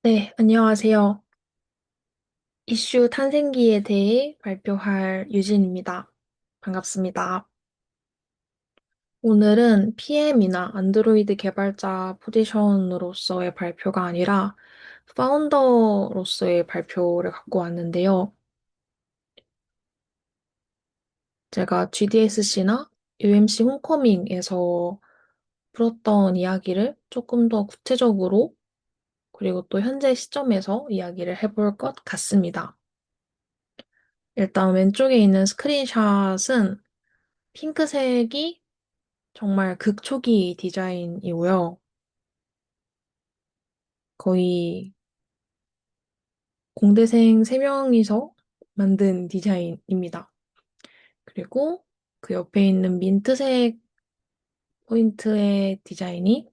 네, 안녕하세요. 이슈 탄생기에 대해 발표할 유진입니다. 반갑습니다. 오늘은 PM이나 안드로이드 개발자 포지션으로서의 발표가 아니라 파운더로서의 발표를 갖고 왔는데요. 제가 GDSC나 UMC 홈커밍에서 풀었던 이야기를 조금 더 구체적으로 그리고 또 현재 시점에서 이야기를 해볼 것 같습니다. 일단 왼쪽에 있는 스크린샷은 핑크색이 정말 극초기 디자인이고요. 거의 공대생 3명이서 만든 디자인입니다. 그리고 그 옆에 있는 민트색 포인트의 디자인이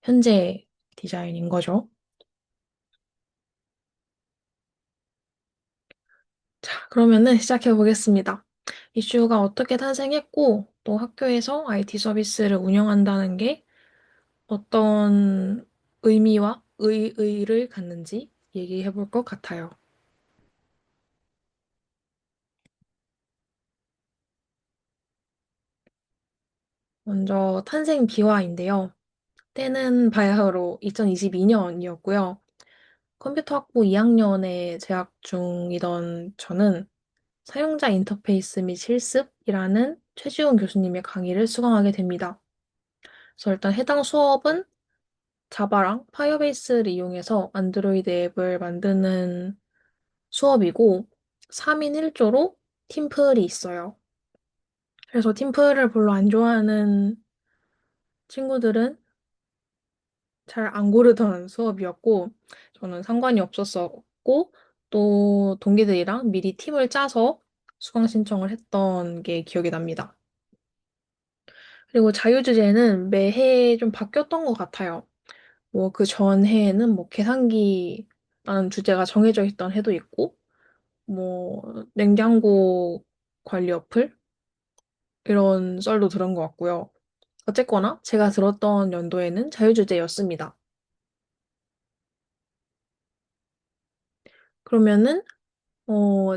현재 디자인인 거죠. 자, 그러면은 시작해 보겠습니다. 이슈가 어떻게 탄생했고, 또 학교에서 IT 서비스를 운영한다는 게 어떤 의미와 의의를 갖는지 얘기해 볼 것 같아요. 먼저 탄생 비화인데요. 때는 바야흐로 2022년이었고요. 컴퓨터 학부 2학년에 재학 중이던 저는 사용자 인터페이스 및 실습이라는 최지훈 교수님의 강의를 수강하게 됩니다. 그래서 일단 해당 수업은 자바랑 파이어베이스를 이용해서 안드로이드 앱을 만드는 수업이고 3인 1조로 팀플이 있어요. 그래서 팀플을 별로 안 좋아하는 친구들은 잘 안 고르던 수업이었고, 저는 상관이 없었었고, 또 동기들이랑 미리 팀을 짜서 수강 신청을 했던 게 기억이 납니다. 그리고 자유주제는 매해 좀 바뀌었던 것 같아요. 뭐 그 전해에는 뭐 계산기라는 주제가 정해져 있던 해도 있고, 뭐 냉장고 관리 어플? 이런 썰도 들은 것 같고요. 어쨌거나 제가 들었던 연도에는 자유주제였습니다. 그러면은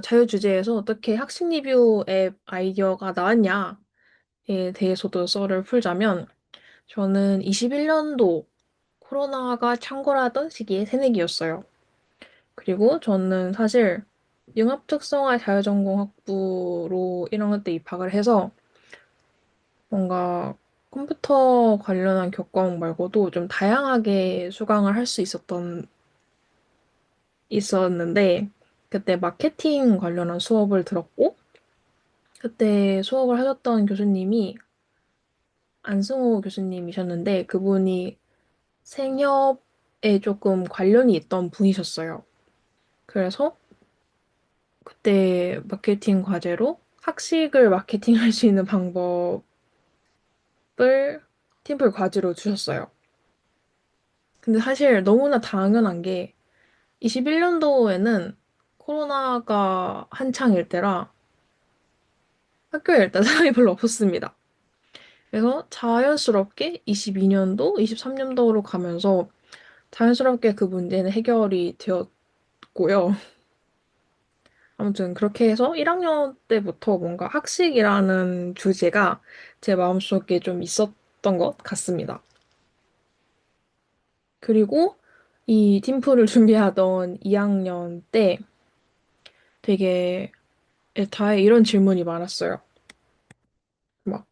자유주제에서 어떻게 학식 리뷰 앱 아이디어가 나왔냐에 대해서도 썰을 풀자면, 저는 21년도 코로나가 창궐하던 시기에 새내기였어요. 그리고 저는 사실 융합특성화 자유전공학부로 1학년 때 입학을 해서 뭔가 컴퓨터 관련한 교과목 말고도 좀 다양하게 수강을 할 수 있었는데, 그때 마케팅 관련한 수업을 들었고, 그때 수업을 하셨던 교수님이 안승호 교수님이셨는데 그분이 생협에 조금 관련이 있던 분이셨어요. 그래서 그때 마케팅 과제로 학식을 마케팅할 수 있는 방법을 팀플 과제로 주셨어요. 근데 사실 너무나 당연한 게 21년도에는 코로나가 한창일 때라 학교에 일단 사람이 별로 없었습니다. 그래서 자연스럽게 22년도, 23년도로 가면서 자연스럽게 그 문제는 해결이 되었고요. 아무튼 그렇게 해서 1학년 때부터 뭔가 학식이라는 주제가 제 마음속에 좀 있었던 것 같습니다. 그리고 이 팀플을 준비하던 2학년 때 되게 다에 이런 질문이 많았어요. 막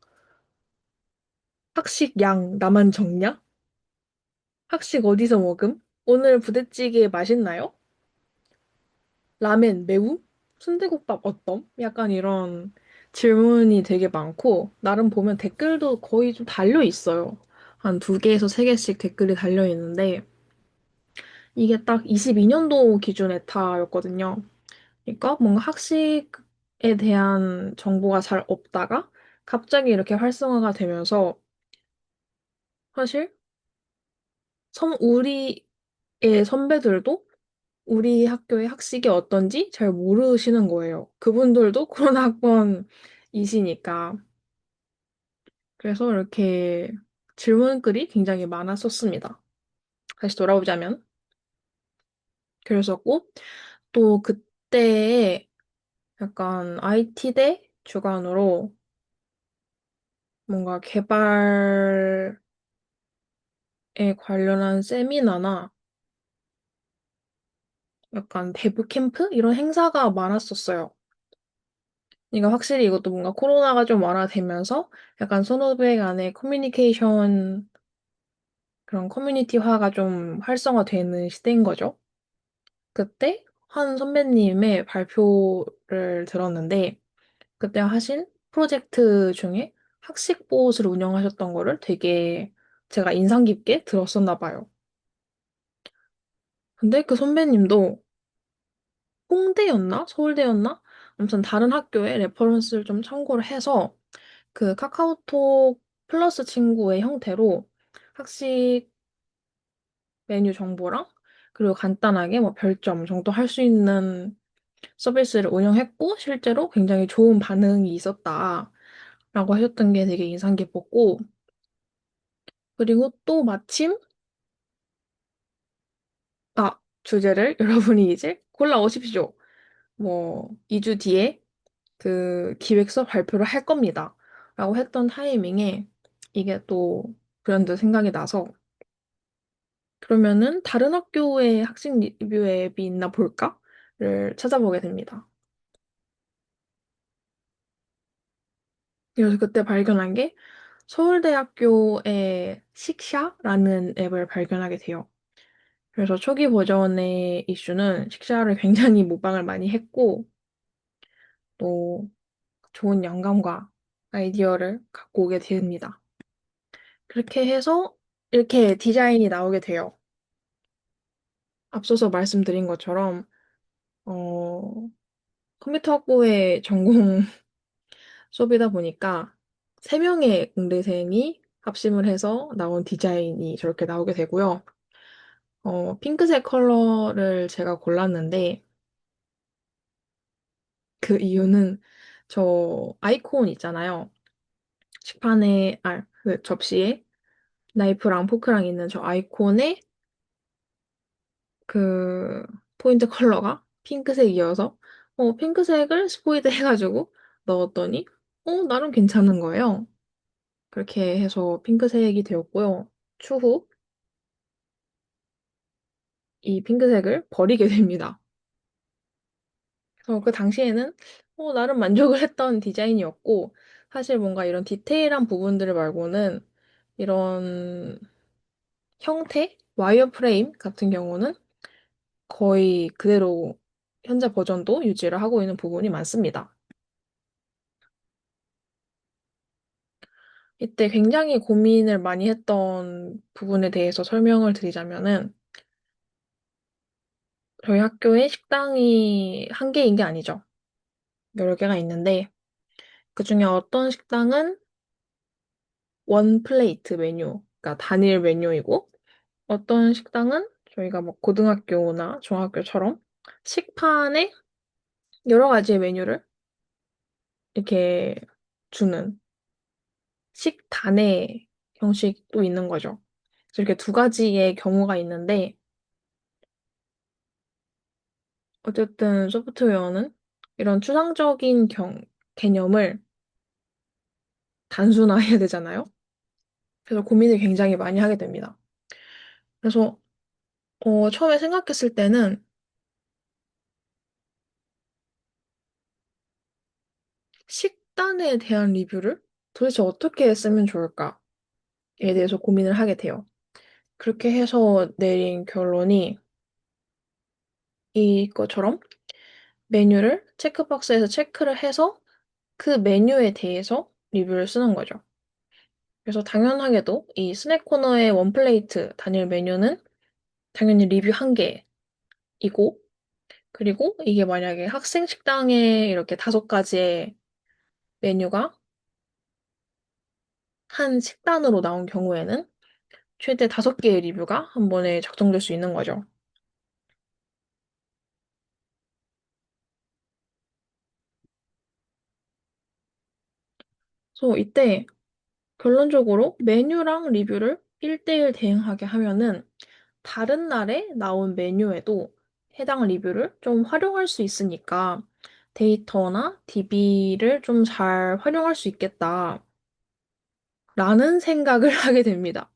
학식 양 나만 적냐? 학식 어디서 먹음? 오늘 부대찌개 맛있나요? 라멘 매움? 순대국밥 어떤? 약간 이런 질문이 되게 많고, 나름 보면 댓글도 거의 좀 달려 있어요. 한 2개에서 3개씩 댓글이 달려 있는데, 이게 딱 22년도 기준 에타였거든요. 그러니까 뭔가 학식에 대한 정보가 잘 없다가 갑자기 이렇게 활성화가 되면서 사실 우리의 선배들도 우리 학교의 학식이 어떤지 잘 모르시는 거예요. 그분들도 코로나 학번이시니까. 그래서 이렇게 질문글이 굉장히 많았었습니다. 다시 돌아오자면. 그랬었고, 또 그때 약간 IT대 주관으로 뭔가 개발에 관련한 세미나나 약간 대부 캠프? 이런 행사가 많았었어요. 그러니까 확실히 이것도 뭔가 코로나가 좀 완화되면서 약간 선후배 간의 커뮤니케이션, 그런 커뮤니티화가 좀 활성화되는 시대인 거죠. 그때 한 선배님의 발표를 들었는데, 그때 하신 프로젝트 중에 학식봇을 운영하셨던 거를 되게 제가 인상 깊게 들었었나 봐요. 근데 그 선배님도 홍대였나? 서울대였나? 아무튼 다른 학교의 레퍼런스를 좀 참고를 해서 그 카카오톡 플러스 친구의 형태로 학식 메뉴 정보랑 그리고 간단하게 뭐 별점 정도 할 수 있는 서비스를 운영했고 실제로 굉장히 좋은 반응이 있었다라고 하셨던 게 되게 인상 깊었고 그리고 또 마침 주제를 여러분이 이제 골라오십시오. 뭐 2주 뒤에 그 기획서 발표를 할 겁니다. 라고 했던 타이밍에 이게 또 브랜드 생각이 나서 그러면은 다른 학교의 학식 리뷰 앱이 있나 볼까를 찾아보게 됩니다. 그래서 그때 발견한 게 서울대학교의 식샤라는 앱을 발견하게 돼요. 그래서 초기 버전의 이슈는 식샤를 굉장히 모방을 많이 했고 또 좋은 영감과 아이디어를 갖고 오게 됩니다. 그렇게 해서 이렇게 디자인이 나오게 돼요. 앞서서 말씀드린 것처럼 어, 컴퓨터 학부의 전공 수업이다 보니까 3명의 응대생이 합심을 해서 나온 디자인이 저렇게 나오게 되고요. 핑크색 컬러를 제가 골랐는데 그 이유는 저 아이콘 있잖아요. 식판에, 그 접시에 나이프랑 포크랑 있는 저 아이콘에 그 포인트 컬러가 핑크색이어서 핑크색을 스포이드 해가지고 넣었더니 나름 괜찮은 거예요. 그렇게 해서 핑크색이 되었고요. 추후 이 핑크색을 버리게 됩니다. 그래서 그 당시에는 나름 만족을 했던 디자인이었고 사실 뭔가 이런 디테일한 부분들 말고는 이런 형태, 와이어 프레임 같은 경우는 거의 그대로 현재 버전도 유지를 하고 있는 부분이 많습니다. 이때 굉장히 고민을 많이 했던 부분에 대해서 설명을 드리자면은 저희 학교에 식당이 한 개인 게 아니죠. 여러 개가 있는데 그중에 어떤 식당은 원 플레이트 메뉴, 그러니까 단일 메뉴이고 어떤 식당은 저희가 뭐 고등학교나 중학교처럼 식판에 여러 가지의 메뉴를 이렇게 주는 식단의 형식도 있는 거죠. 그래서 이렇게 두 가지의 경우가 있는데 어쨌든 소프트웨어는 이런 추상적인 개념을 단순화해야 되잖아요. 그래서 고민을 굉장히 많이 하게 됩니다. 그래서 처음에 생각했을 때는 식단에 대한 리뷰를 도대체 어떻게 쓰면 좋을까에 대해서 고민을 하게 돼요. 그렇게 해서 내린 결론이 이것처럼 메뉴를 체크박스에서 체크를 해서 그 메뉴에 대해서 리뷰를 쓰는 거죠. 그래서 당연하게도 이 스낵 코너의 원플레이트 단일 메뉴는 당연히 리뷰 한 개이고, 그리고 이게 만약에 학생 식당에 이렇게 5가지의 메뉴가 한 식단으로 나온 경우에는 최대 5개의 리뷰가 한 번에 작성될 수 있는 거죠. 그래서 이때 결론적으로 메뉴랑 리뷰를 1대1 대응하게 하면은 다른 날에 나온 메뉴에도 해당 리뷰를 좀 활용할 수 있으니까 데이터나 DB를 좀 잘 활용할 수 있겠다라는 생각을 하게 됩니다.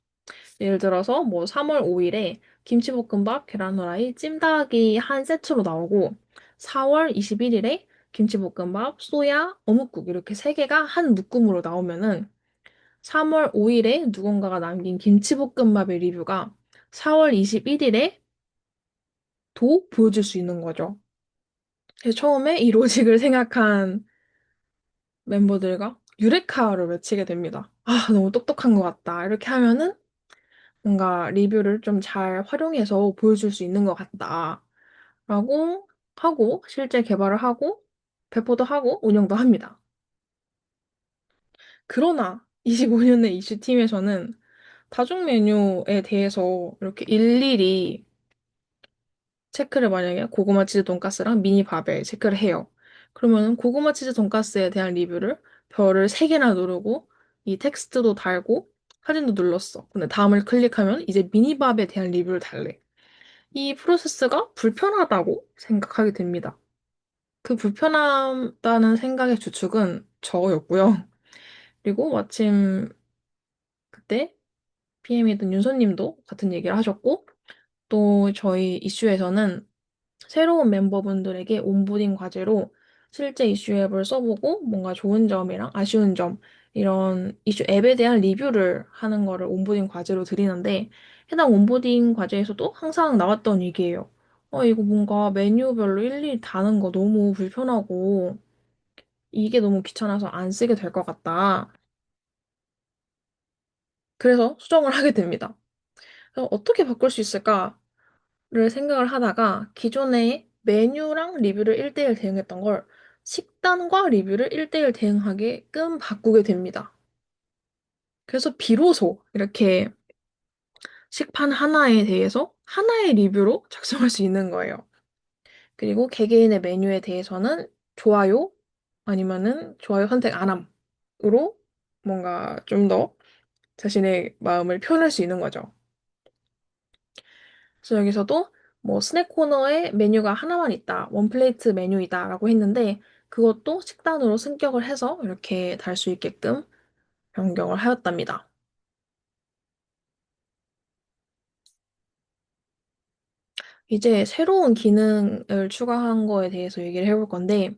예를 들어서 뭐 3월 5일에 김치볶음밥, 계란 후라이, 찜닭이 한 세트로 나오고 4월 21일에 김치볶음밥, 소야, 어묵국 이렇게 세 개가 한 묶음으로 나오면은 3월 5일에 누군가가 남긴 김치볶음밥의 리뷰가 4월 21일에 도 보여줄 수 있는 거죠. 그래서 처음에 이 로직을 생각한 멤버들과 유레카를 외치게 됩니다. 아, 너무 똑똑한 것 같다. 이렇게 하면은 뭔가 리뷰를 좀 잘 활용해서 보여줄 수 있는 것 같다. 라고 하고, 실제 개발을 하고, 배포도 하고, 운영도 합니다. 그러나 25년의 이슈팀에서는 다중 메뉴에 대해서 이렇게 일일이 체크를 만약에 고구마 치즈 돈까스랑 미니밥에 체크를 해요. 그러면 고구마 치즈 돈까스에 대한 리뷰를 별을 3개나 누르고 이 텍스트도 달고 사진도 눌렀어. 근데 다음을 클릭하면 이제 미니밥에 대한 리뷰를 달래. 이 프로세스가 불편하다고 생각하게 됩니다. 그 불편하다는 생각의 주축은 저였고요. 그리고 마침 그때 PM이던 윤서님도 같은 얘기를 하셨고, 또 저희 이슈에서는 새로운 멤버분들에게 온보딩 과제로 실제 이슈 앱을 써보고 뭔가 좋은 점이랑 아쉬운 점, 이런 이슈 앱에 대한 리뷰를 하는 거를 온보딩 과제로 드리는데, 해당 온보딩 과제에서도 항상 나왔던 얘기예요. 이거 뭔가 메뉴별로 일일이 다는 거 너무 불편하고, 이게 너무 귀찮아서 안 쓰게 될 것 같다. 그래서 수정을 하게 됩니다. 그래서 어떻게 바꿀 수 있을까를 생각을 하다가 기존에 메뉴랑 리뷰를 1대1 대응했던 걸 식단과 리뷰를 1대1 대응하게끔 바꾸게 됩니다. 그래서 비로소 이렇게 식판 하나에 대해서 하나의 리뷰로 작성할 수 있는 거예요. 그리고 개개인의 메뉴에 대해서는 좋아요 아니면은 좋아요 선택 안 함으로 뭔가 좀 더 자신의 마음을 표현할 수 있는 거죠. 그래서 여기서도 뭐 스낵 코너에 메뉴가 하나만 있다, 원 플레이트 메뉴이다라고 했는데 그것도 식단으로 승격을 해서 이렇게 달 수 있게끔 변경을 하였답니다. 이제 새로운 기능을 추가한 거에 대해서 얘기를 해볼 건데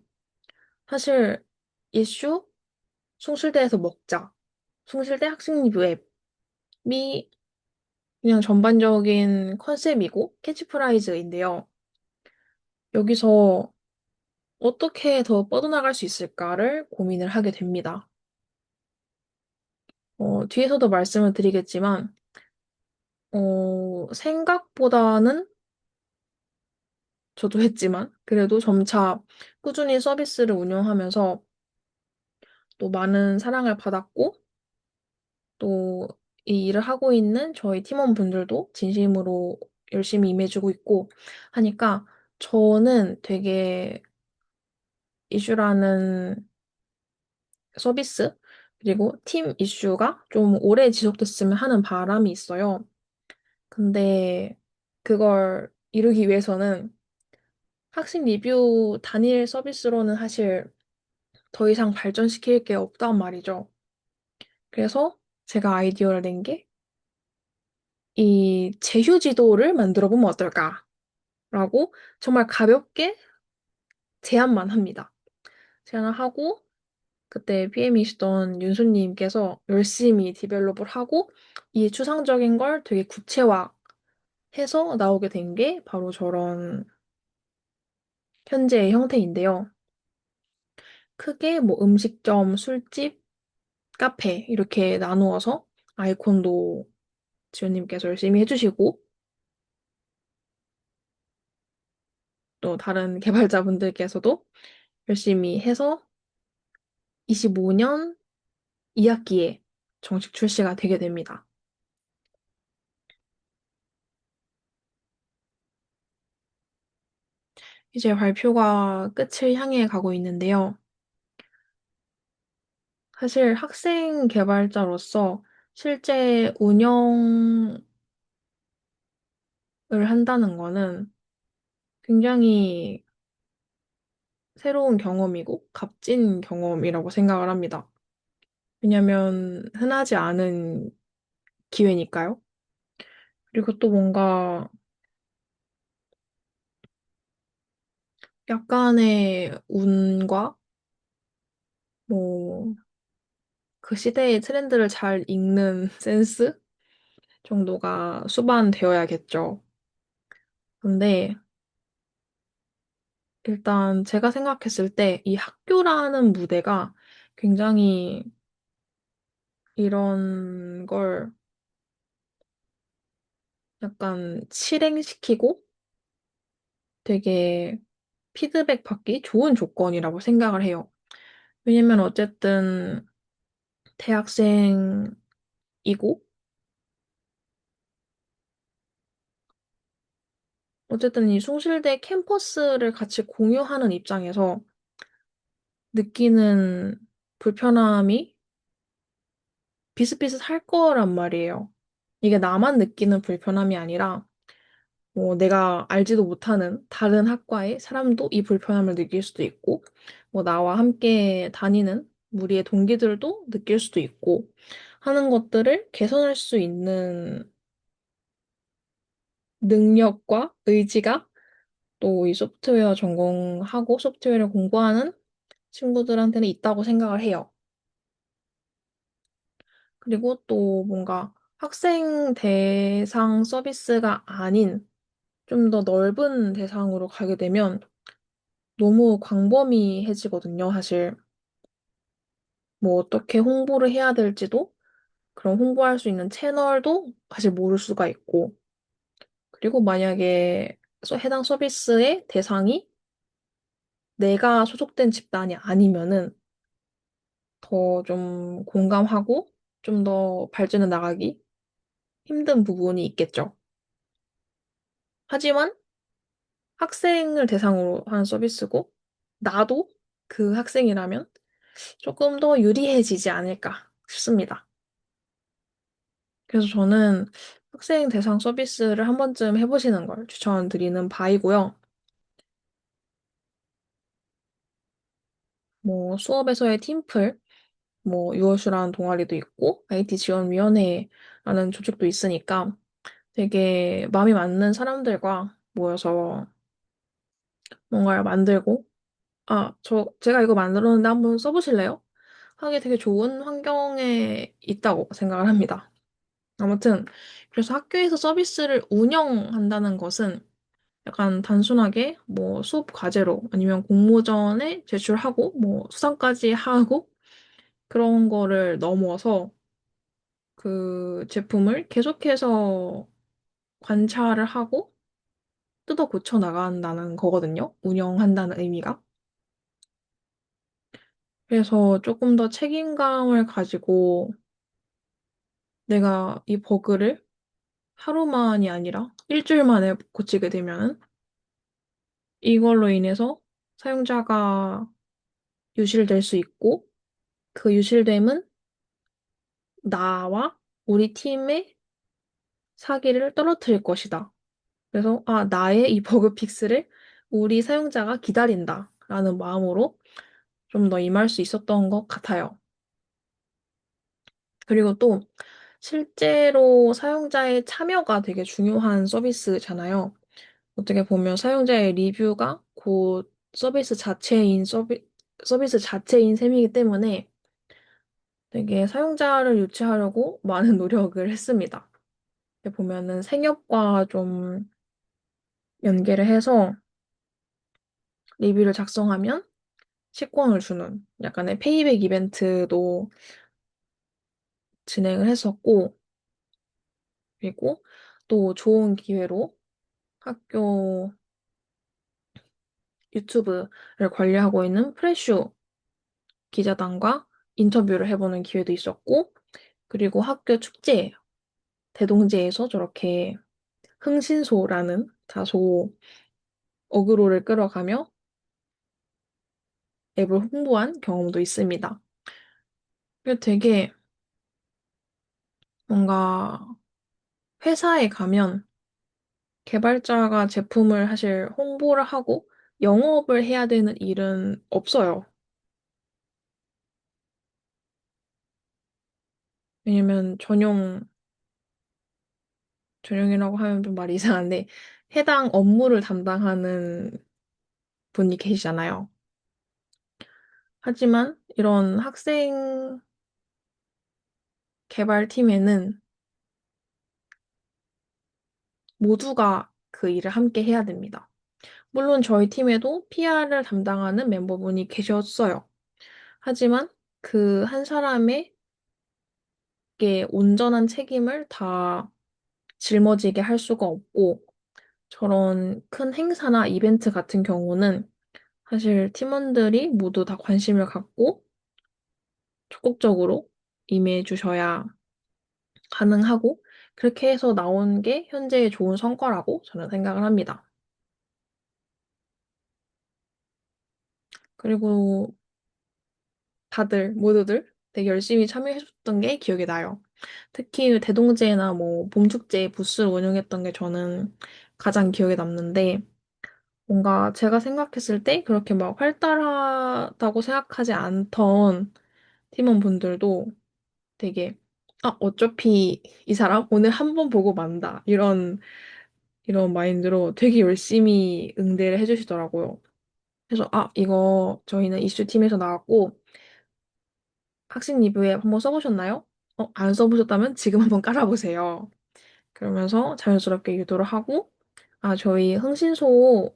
사실 이슈 숭실대에서 먹자, 숭실대 학생 리뷰 앱이 그냥 전반적인 컨셉이고 캐치프라이즈인데요. 여기서 어떻게 더 뻗어나갈 수 있을까를 고민을 하게 됩니다. 뒤에서도 말씀을 드리겠지만, 생각보다는 저도 했지만, 그래도 점차 꾸준히 서비스를 운영하면서 또 많은 사랑을 받았고, 또 이 일을 하고 있는 저희 팀원분들도 진심으로 열심히 임해주고 있고 하니까 저는 되게 이슈라는 서비스, 그리고 팀 이슈가 좀 오래 지속됐으면 하는 바람이 있어요. 근데 그걸 이루기 위해서는 학생 리뷰 단일 서비스로는 사실 더 이상 발전시킬 게 없단 말이죠. 그래서 제가 아이디어를 낸 게 이 제휴 지도를 만들어 보면 어떨까라고 정말 가볍게 제안만 합니다. 제안을 하고 그때 PM이시던 윤수님께서 열심히 디벨롭을 하고 이 추상적인 걸 되게 구체화해서 나오게 된 게 바로 저런 현재의 형태인데요. 크게 뭐 음식점, 술집, 카페 이렇게 나누어서 아이콘도 지원님께서 열심히 해주시고 또 다른 개발자분들께서도 열심히 해서 25년 2학기에 정식 출시가 되게 됩니다. 이제 발표가 끝을 향해 가고 있는데요. 사실 학생 개발자로서 실제 운영을 한다는 거는 굉장히 새로운 경험이고 값진 경험이라고 생각을 합니다. 왜냐면 흔하지 않은 기회니까요. 그리고 또 뭔가 약간의 운과 뭐 그 시대의 트렌드를 잘 읽는 센스 정도가 수반되어야겠죠. 근데 일단 제가 생각했을 때 이 학교라는 무대가 굉장히 이런 걸 약간 실행시키고 되게 피드백 받기 좋은 조건이라고 생각을 해요. 왜냐면 어쨌든 대학생이고, 어쨌든 이 숭실대 캠퍼스를 같이 공유하는 입장에서 느끼는 불편함이 비슷비슷할 거란 말이에요. 이게 나만 느끼는 불편함이 아니라, 뭐 내가 알지도 못하는 다른 학과의 사람도 이 불편함을 느낄 수도 있고, 뭐 나와 함께 다니는 무리의 동기들도 느낄 수도 있고, 하는 것들을 개선할 수 있는 능력과 의지가 또 이 소프트웨어 전공하고 소프트웨어를 공부하는 친구들한테는 있다고 생각을 해요. 그리고 또 뭔가 학생 대상 서비스가 아닌 좀 더 넓은 대상으로 가게 되면 너무 광범위해지거든요, 사실. 뭐 어떻게 홍보를 해야 될지도 그런 홍보할 수 있는 채널도 사실 모를 수가 있고. 그리고 만약에 해당 서비스의 대상이 내가 소속된 집단이 아니면은 더 좀 공감하고 좀 더 발전해 나가기 힘든 부분이 있겠죠. 하지만 학생을 대상으로 하는 서비스고, 나도 그 학생이라면 조금 더 유리해지지 않을까 싶습니다. 그래서 저는 학생 대상 서비스를 한 번쯤 해보시는 걸 추천드리는 바이고요. 뭐 수업에서의 팀플, 뭐 유월수라는 동아리도 있고, IT 지원위원회라는 조직도 있으니까 되게 마음이 맞는 사람들과 모여서 뭔가를 만들고, 제가 이거 만들었는데 한번 써보실래요? 하기 되게 좋은 환경에 있다고 생각을 합니다. 아무튼, 그래서 학교에서 서비스를 운영한다는 것은 약간 단순하게 뭐 수업 과제로 아니면 공모전에 제출하고 뭐 수상까지 하고 그런 거를 넘어서 그 제품을 계속해서 관찰을 하고 뜯어 고쳐 나간다는 거거든요. 운영한다는 의미가. 그래서 조금 더 책임감을 가지고 내가 이 버그를 하루만이 아니라 일주일 만에 고치게 되면은 이걸로 인해서 사용자가 유실될 수 있고 그 유실됨은 나와 우리 팀의 사기를 떨어뜨릴 것이다. 그래서 나의 이 버그 픽스를 우리 사용자가 기다린다. 라는 마음으로 좀 더 임할 수 있었던 것 같아요. 그리고 또 실제로 사용자의 참여가 되게 중요한 서비스잖아요. 어떻게 보면 사용자의 리뷰가 곧 서비스 자체인 셈이기 때문에 되게 사용자를 유치하려고 많은 노력을 했습니다. 이렇게 보면은 생협과 좀 연계를 해서 리뷰를 작성하면 식권을 주는 약간의 페이백 이벤트도 진행을 했었고, 그리고 또 좋은 기회로 학교 유튜브를 관리하고 있는 프레슈 기자단과 인터뷰를 해보는 기회도 있었고, 그리고 학교 축제, 대동제에서 저렇게 흥신소라는 다소 어그로를 끌어가며 앱을 홍보한 경험도 있습니다. 이게 되게 뭔가 회사에 가면 개발자가 제품을 사실 홍보를 하고 영업을 해야 되는 일은 없어요. 왜냐면 전용이라고 하면 좀 말이 이상한데 해당 업무를 담당하는 분이 계시잖아요. 하지만 이런 학생 개발팀에는 모두가 그 일을 함께 해야 됩니다. 물론 저희 팀에도 PR을 담당하는 멤버분이 계셨어요. 하지만 그 한 사람에게 온전한 책임을 다 짊어지게 할 수가 없고, 저런 큰 행사나 이벤트 같은 경우는 사실 팀원들이 모두 다 관심을 갖고 적극적으로 임해 주셔야 가능하고, 그렇게 해서 나온 게 현재의 좋은 성과라고 저는 생각을 합니다. 그리고 다들, 모두들 되게 열심히 참여해줬던 게 기억이 나요. 특히 대동제나 뭐 봄축제 부스를 운영했던 게 저는 가장 기억에 남는데, 뭔가 제가 생각했을 때 그렇게 막 활달하다고 생각하지 않던 팀원분들도 되게, 아, 어차피 이 사람 오늘 한 번 보고 만다. 이런 마인드로 되게 열심히 응대를 해주시더라고요. 그래서, 아, 이거 저희는 이슈팀에서 나왔고, 학생 리뷰에 한번 써보셨나요? 안 써보셨다면 지금 한번 깔아보세요. 그러면서 자연스럽게 유도를 하고, 아, 저희 흥신소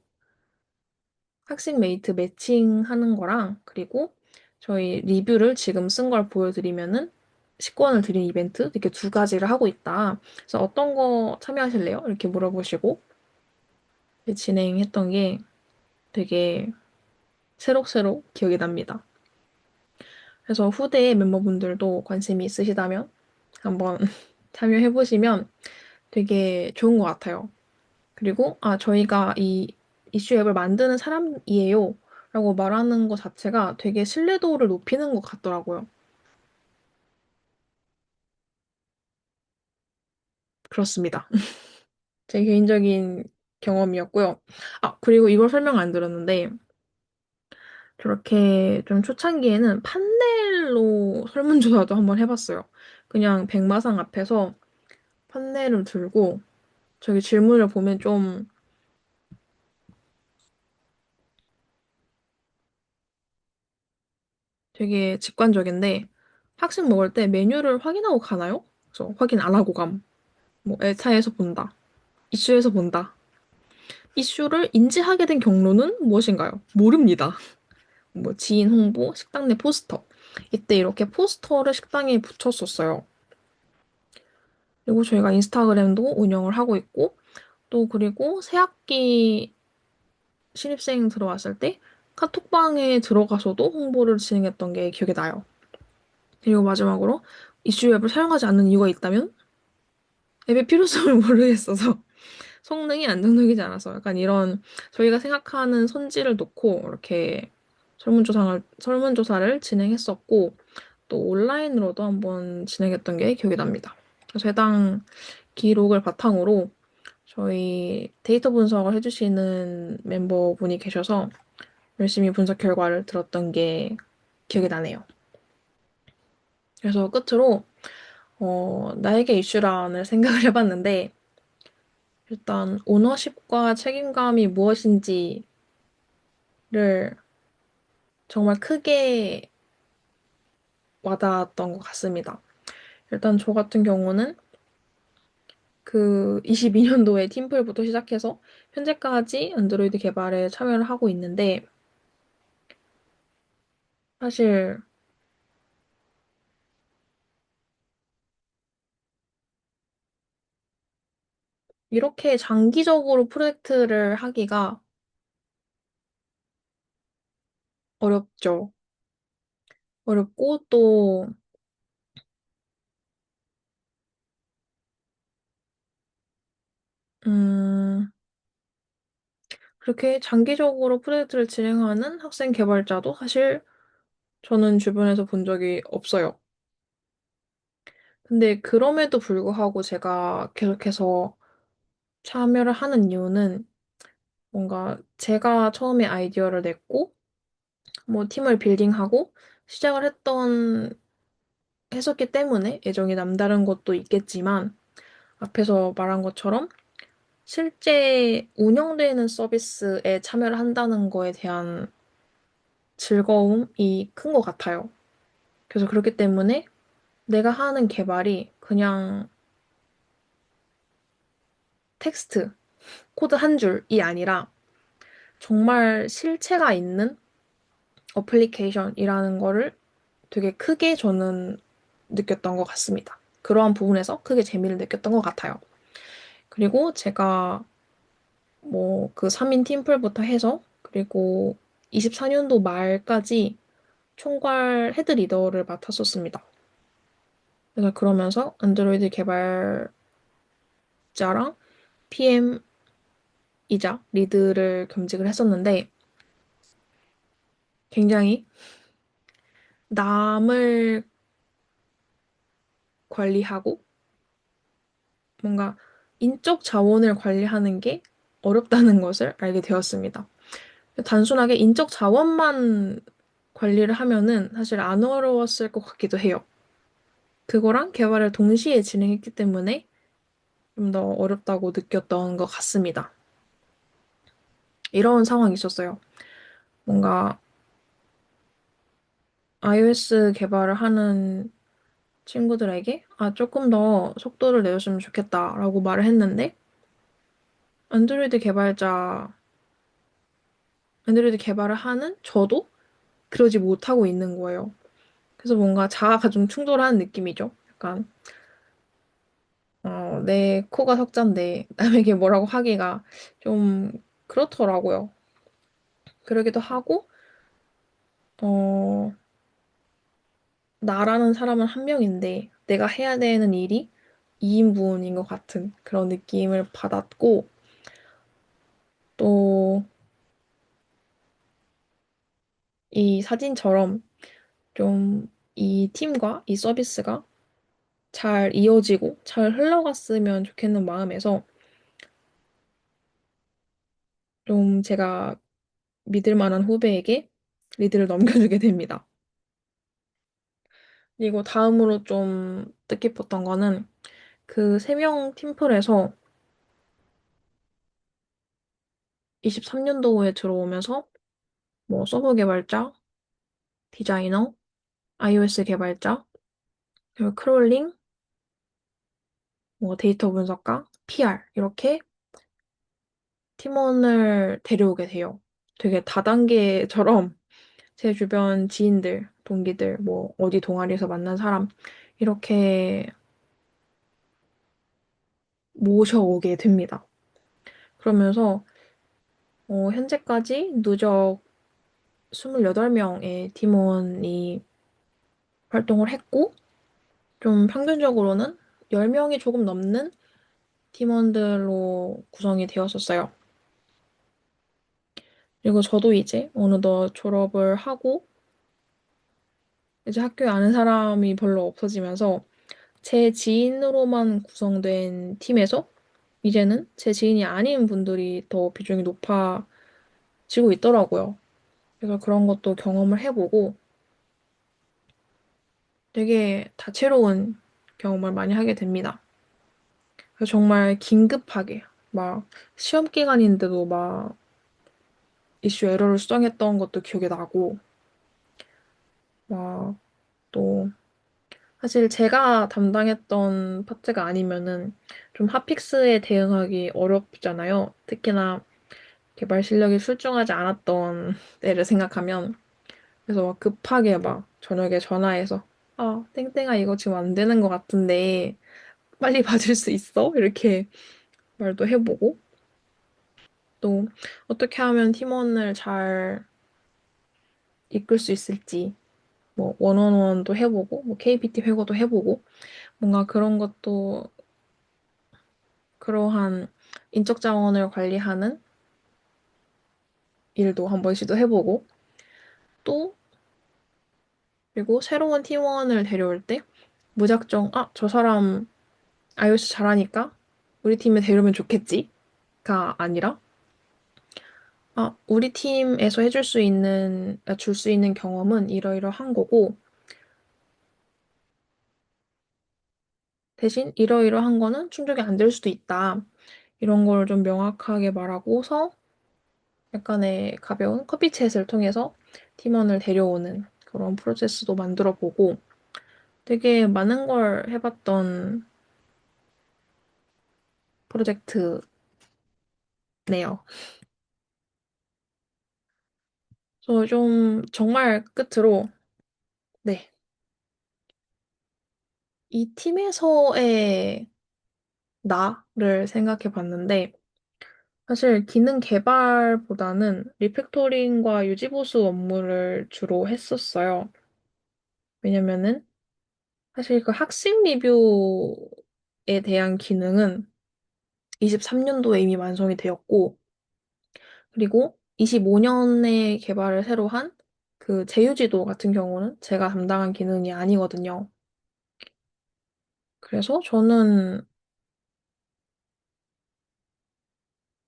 학생 메이트 매칭하는 거랑, 그리고 저희 리뷰를 지금 쓴 걸 보여드리면은 식권을 드리는 이벤트, 이렇게 두 가지를 하고 있다. 그래서 어떤 거 참여하실래요? 이렇게 물어보시고 진행했던 게 되게 새록새록 기억이 납니다. 그래서 후대에 멤버분들도 관심이 있으시다면 한번 참여해보시면 되게 좋은 것 같아요. 그리고, 아, 저희가 이 이슈 앱을 만드는 사람이에요. 라고 말하는 것 자체가 되게 신뢰도를 높이는 것 같더라고요. 그렇습니다. 제 개인적인 경험이었고요. 아, 그리고 이걸 설명 안 드렸는데, 저렇게 좀 초창기에는 판넬로 설문조사도 한번 해봤어요. 그냥 백마상 앞에서 판넬을 들고, 저기 질문을 보면 좀 되게 직관적인데, 학생 먹을 때 메뉴를 확인하고 가나요? 그래서 확인 안 하고 감. 뭐, 엘타에서 본다. 이슈에서 본다. 이슈를 인지하게 된 경로는 무엇인가요? 모릅니다. 뭐, 지인 홍보, 식당 내 포스터. 이때 이렇게 포스터를 식당에 붙였었어요. 그리고 저희가 인스타그램도 운영을 하고 있고, 또 그리고 새학기 신입생 들어왔을 때 카톡방에 들어가서도 홍보를 진행했던 게 기억이 나요. 그리고 마지막으로 이슈 앱을 사용하지 않는 이유가 있다면 앱의 필요성을 모르겠어서 성능이 안정적이지 않아서 약간 이런 저희가 생각하는 손질을 놓고 이렇게 설문조사를 진행했었고 또 온라인으로도 한번 진행했던 게 기억이 납니다. 그래서 해당 기록을 바탕으로 저희 데이터 분석을 해주시는 멤버분이 계셔서 열심히 분석 결과를 들었던 게 기억이 나네요. 그래서 끝으로 나에게 이슈란을 생각을 해봤는데 일단 오너십과 책임감이 무엇인지를 정말 크게 와닿았던 것 같습니다. 일단 저 같은 경우는 그 22년도에 팀플부터 시작해서 현재까지 안드로이드 개발에 참여를 하고 있는데 사실 이렇게 장기적으로 프로젝트를 하기가 어렵죠. 어렵고 또 음, 그렇게 장기적으로 프로젝트를 진행하는 학생 개발자도 사실 저는 주변에서 본 적이 없어요. 근데 그럼에도 불구하고 제가 계속해서 참여를 하는 이유는 뭔가 제가 처음에 아이디어를 냈고, 뭐 팀을 빌딩하고 시작을 했었기 때문에 애정이 남다른 것도 있겠지만, 앞에서 말한 것처럼 실제 운영되는 서비스에 참여를 한다는 거에 대한 즐거움이 큰 것 같아요. 그래서 그렇기 때문에 내가 하는 개발이 그냥 텍스트, 코드 한 줄이 아니라 정말 실체가 있는 어플리케이션이라는 거를 되게 크게 저는 느꼈던 것 같습니다. 그러한 부분에서 크게 재미를 느꼈던 것 같아요. 그리고 제가 뭐 그 3인 팀플부터 해서 그리고 24년도 말까지 총괄 헤드 리더를 맡았었습니다. 그래서 그러면서 안드로이드 개발자랑 PM이자 리드를 겸직을 했었는데 굉장히 남을 관리하고 뭔가 인적 자원을 관리하는 게 어렵다는 것을 알게 되었습니다. 단순하게 인적 자원만 관리를 하면은 사실 안 어려웠을 것 같기도 해요. 그거랑 개발을 동시에 진행했기 때문에 좀 더 어렵다고 느꼈던 것 같습니다. 이런 상황이 있었어요. 뭔가 iOS 개발을 하는 친구들에게 조금 더 속도를 내줬으면 좋겠다라고 말을 했는데 안드로이드 개발자, 안드로이드 개발을 하는 저도 그러지 못하고 있는 거예요. 그래서 뭔가 자아가 좀 충돌하는 느낌이죠. 약간 내 코가 석잔데 남에게 뭐라고 하기가 좀 그렇더라고요. 그러기도 하고 어, 나라는 사람은 한 명인데 내가 해야 되는 일이 2인분인 것 같은 그런 느낌을 받았고 또 이 사진처럼 좀 이 팀과 이 서비스가 잘 이어지고 잘 흘러갔으면 좋겠는 마음에서 좀 제가 믿을 만한 후배에게 리드를 넘겨주게 됩니다. 그리고 다음으로 좀 뜻깊었던 거는 그 세 명 팀플에서 23년도에 들어오면서 뭐 서버 개발자, 디자이너, iOS 개발자, 그리고 크롤링, 뭐 데이터 분석가, PR 이렇게 팀원을 데려오게 돼요. 되게 다단계처럼 제 주변 지인들, 동기들, 뭐 어디 동아리에서 만난 사람 이렇게 모셔오게 됩니다. 그러면서 현재까지 누적 28명의 팀원이 활동을 했고 좀 평균적으로는 10명이 조금 넘는 팀원들로 구성이 되었었어요. 그리고 저도 이제 어느덧 졸업을 하고 이제 학교에 아는 사람이 별로 없어지면서 제 지인으로만 구성된 팀에서 이제는 제 지인이 아닌 분들이 더 비중이 높아지고 있더라고요. 그래서 그런 것도 경험을 해보고 되게 다채로운 경험을 많이 하게 됩니다. 그래서 정말 긴급하게 막 시험 기간인데도 막 이슈 에러를 수정했던 것도 기억이 나고 막 또 사실 제가 담당했던 파트가 아니면은 좀 핫픽스에 대응하기 어렵잖아요. 특히나 개발 실력이 출중하지 않았던 때를 생각하면 그래서 막 급하게 막 저녁에 전화해서 땡땡아 이거 지금 안 되는 것 같은데 빨리 봐줄 수 있어? 이렇게 말도 해보고 또 어떻게 하면 팀원을 잘 이끌 수 있을지 뭐 원원원도 해보고 뭐 KPT 회고도 해보고 뭔가 그런 것도 그러한 인적 자원을 관리하는 일도 한번 시도해보고 또 그리고 새로운 팀원을 데려올 때 무작정 저 사람 iOS 잘하니까 우리 팀에 데려오면 좋겠지 아니라, 우리 팀에서 해줄 수 있는, 줄 수 있는 경험은 이러이러한 거고, 대신 이러이러한 거는 충족이 안 될 수도 있다. 이런 걸 좀 명확하게 말하고서 약간의 가벼운 커피 챗을 통해서 팀원을 데려오는 그런 프로세스도 만들어 보고 되게 많은 걸 해봤던 프로젝트네요. 그래서 좀 정말 끝으로, 네. 이 팀에서의 나를 생각해 봤는데, 사실 기능 개발보다는 리팩토링과 유지보수 업무를 주로 했었어요. 왜냐면은 사실 그 학생 리뷰에 대한 기능은 23년도에 이미 완성이 되었고, 그리고 25년에 개발을 새로 한 그 제휴지도 같은 경우는 제가 담당한 기능이 아니거든요. 그래서 저는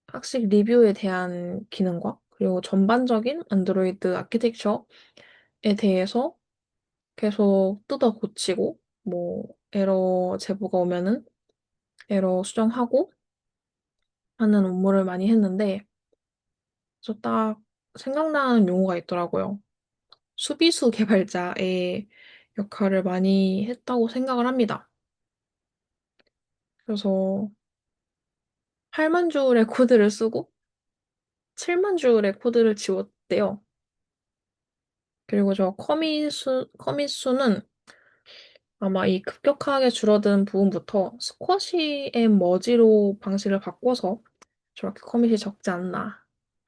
학식 리뷰에 대한 기능과 그리고 전반적인 안드로이드 아키텍처에 대해서 계속 뜯어 고치고, 뭐, 에러 제보가 오면은 에러 수정하고 하는 업무를 많이 했는데, 그래서 딱 생각나는 용어가 있더라고요. 수비수 개발자의 역할을 많이 했다고 생각을 합니다. 그래서 8만 줄의 코드를 쓰고 7만 줄의 코드를 지웠대요. 그리고 저 커밋 수는 아마 이 급격하게 줄어든 부분부터 스쿼시 앤 머지로 방식을 바꿔서 저렇게 커밋이 적지 않나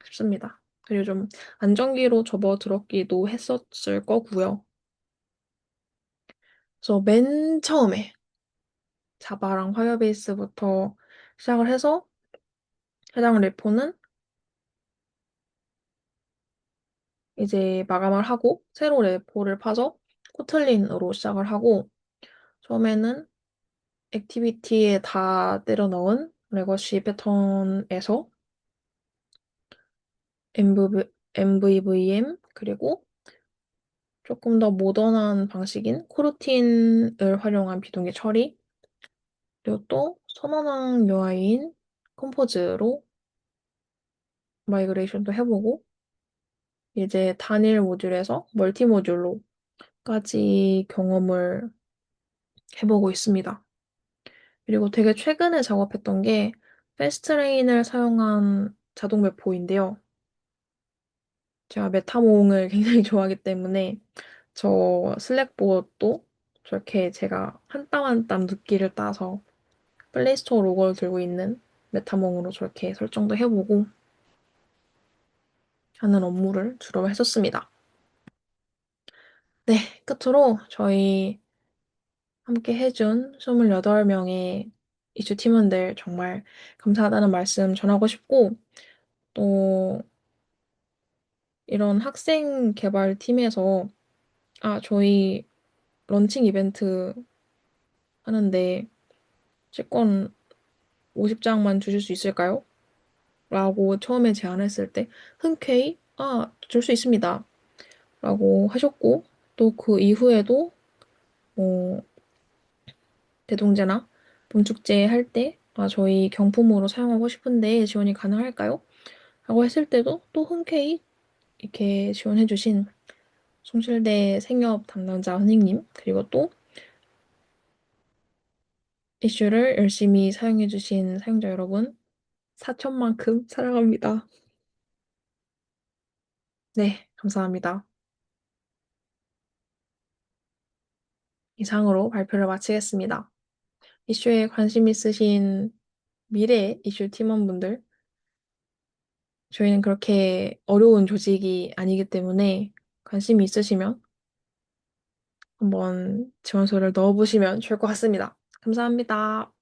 싶습니다. 그리고 좀 안정기로 접어들었기도 했었을 거고요. 그래서 맨 처음에 자바랑 화이어베이스부터 시작을 해서 해당 레포는 이제 마감을 하고 새로 레포를 파서 코틀린으로 시작을 하고 처음에는 액티비티에 다 때려 넣은 레거시 패턴에서 MVVM 그리고 조금 더 모던한 방식인 코르틴을 활용한 비동기 처리 그리고 또 선원형 UI인 컴포즈로 마이그레이션도 해보고 이제 단일 모듈에서 멀티 모듈로까지 경험을 해보고 있습니다. 그리고 되게 최근에 작업했던 게 패스트레인을 사용한 자동 배포인데요. 제가 메타몽을 굉장히 좋아하기 때문에 저 슬랙봇도 저렇게 제가 한 땀 한 땀 눕기를 따서 플레이스토어 로고를 들고 있는 메타몽으로 저렇게 설정도 해보고 하는 업무를 주로 했었습니다. 네, 끝으로 저희 함께 해준 28명의 이슈 팀원들 정말 감사하다는 말씀 전하고 싶고, 또 이런 학생 개발 팀에서, 저희 런칭 이벤트 하는데 채권 50장만 주실 수 있을까요? 라고 처음에 제안했을 때 흔쾌히, 줄 수 있습니다. 라고 하셨고, 또 그 이후에도, 뭐, 대동제나 봄축제 할 때, 저희 경품으로 사용하고 싶은데 지원이 가능할까요? 라고 했을 때도 또 흔쾌히 이렇게 지원해주신 송실대 생협 담당자 선생님, 그리고 또 이슈를 열심히 사용해주신 사용자 여러분, 사천만큼 사랑합니다. 네, 감사합니다. 이상으로 발표를 마치겠습니다. 이슈에 관심 있으신 미래 이슈 팀원분들, 저희는 그렇게 어려운 조직이 아니기 때문에 관심이 있으시면 한번 지원서를 넣어보시면 좋을 것 같습니다. 감사합니다.